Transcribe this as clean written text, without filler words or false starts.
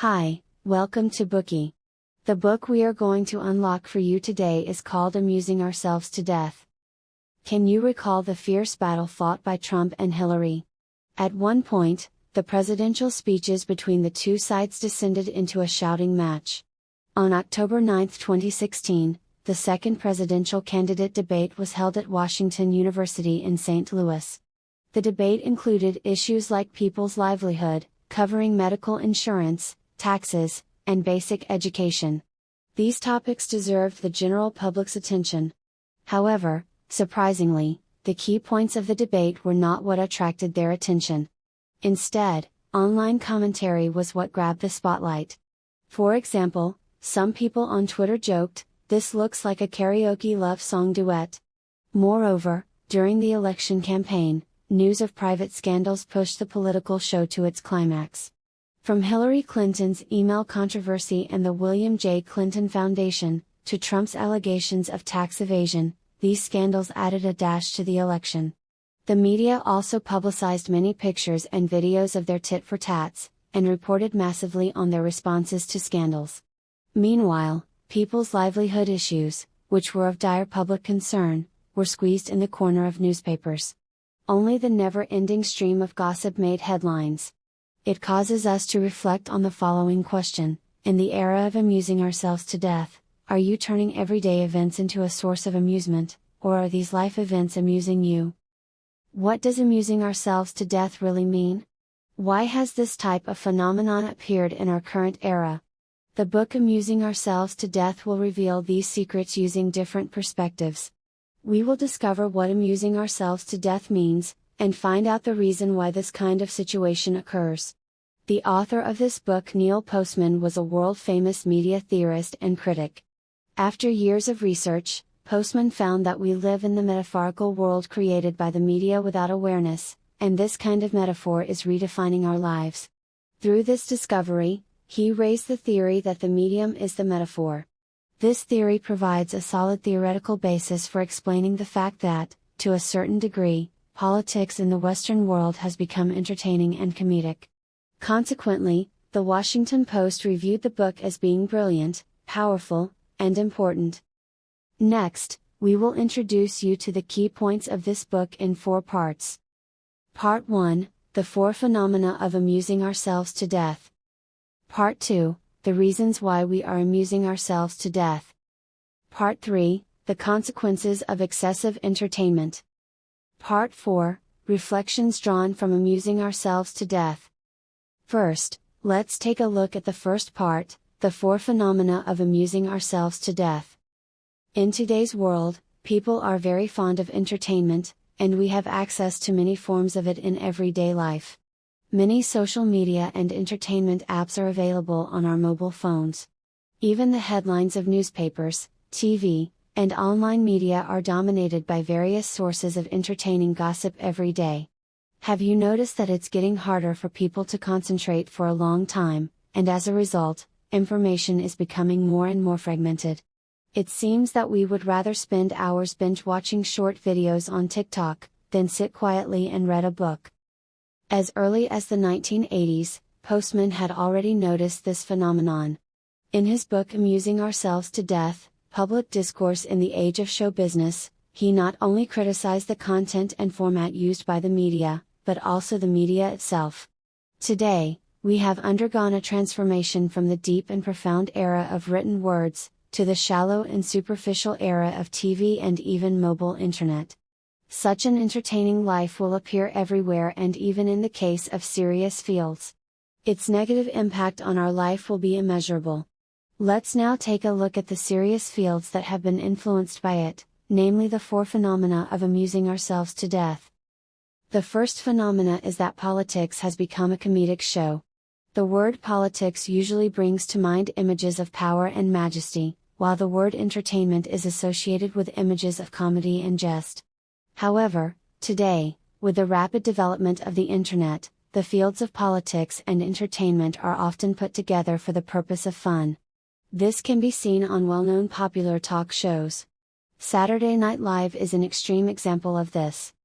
Hi, welcome to Bookie. The book we are going to unlock for you today is called Amusing Ourselves to Death. Can you recall the fierce battle fought by Trump and Hillary? At one point, the presidential speeches between the two sides descended into a shouting match. On October 9, 2016, the second presidential candidate debate was held at Washington University in St. Louis. The debate included issues like people's livelihood, covering medical insurance, taxes, and basic education. These topics deserved the general public's attention. However, surprisingly, the key points of the debate were not what attracted their attention. Instead, online commentary was what grabbed the spotlight. For example, some people on Twitter joked, "This looks like a karaoke love song duet." Moreover, during the election campaign, news of private scandals pushed the political show to its climax. From Hillary Clinton's email controversy and the William J. Clinton Foundation, to Trump's allegations of tax evasion, these scandals added a dash to the election. The media also publicized many pictures and videos of their tit-for-tats, and reported massively on their responses to scandals. Meanwhile, people's livelihood issues, which were of dire public concern, were squeezed in the corner of newspapers. Only the never-ending stream of gossip made headlines. It causes us to reflect on the following question: in the era of amusing ourselves to death, are you turning everyday events into a source of amusement, or are these life events amusing you? What does amusing ourselves to death really mean? Why has this type of phenomenon appeared in our current era? The book Amusing Ourselves to Death will reveal these secrets using different perspectives. We will discover what amusing ourselves to death means, and find out the reason why this kind of situation occurs. The author of this book, Neil Postman, was a world-famous media theorist and critic. After years of research, Postman found that we live in the metaphorical world created by the media without awareness, and this kind of metaphor is redefining our lives. Through this discovery, he raised the theory that the medium is the metaphor. This theory provides a solid theoretical basis for explaining the fact that, to a certain degree, politics in the Western world has become entertaining and comedic. Consequently, the Washington Post reviewed the book as being brilliant, powerful, and important. Next, we will introduce you to the key points of this book in 4 parts. Part 1, the 4 phenomena of amusing ourselves to death. Part 2, the reasons why we are amusing ourselves to death. Part 3, the consequences of excessive entertainment. Part 4, reflections drawn from amusing ourselves to death. First, let's take a look at the first part, the 4 phenomena of amusing ourselves to death. In today's world, people are very fond of entertainment, and we have access to many forms of it in everyday life. Many social media and entertainment apps are available on our mobile phones. Even the headlines of newspapers, TV, and online media are dominated by various sources of entertaining gossip every day. Have you noticed that it's getting harder for people to concentrate for a long time, and as a result, information is becoming more and more fragmented? It seems that we would rather spend hours binge watching short videos on TikTok, than sit quietly and read a book. As early as the 1980s, Postman had already noticed this phenomenon. In his book Amusing Ourselves to Death, Public Discourse in the Age of Show Business, he not only criticized the content and format used by the media, but also the media itself. Today, we have undergone a transformation from the deep and profound era of written words, to the shallow and superficial era of TV and even mobile internet. Such an entertaining life will appear everywhere and even in the case of serious fields. Its negative impact on our life will be immeasurable. Let's now take a look at the serious fields that have been influenced by it, namely the 4 phenomena of amusing ourselves to death. The first phenomena is that politics has become a comedic show. The word politics usually brings to mind images of power and majesty, while the word entertainment is associated with images of comedy and jest. However, today, with the rapid development of the internet, the fields of politics and entertainment are often put together for the purpose of fun. This can be seen on well-known popular talk shows. Saturday Night Live is an extreme example of this.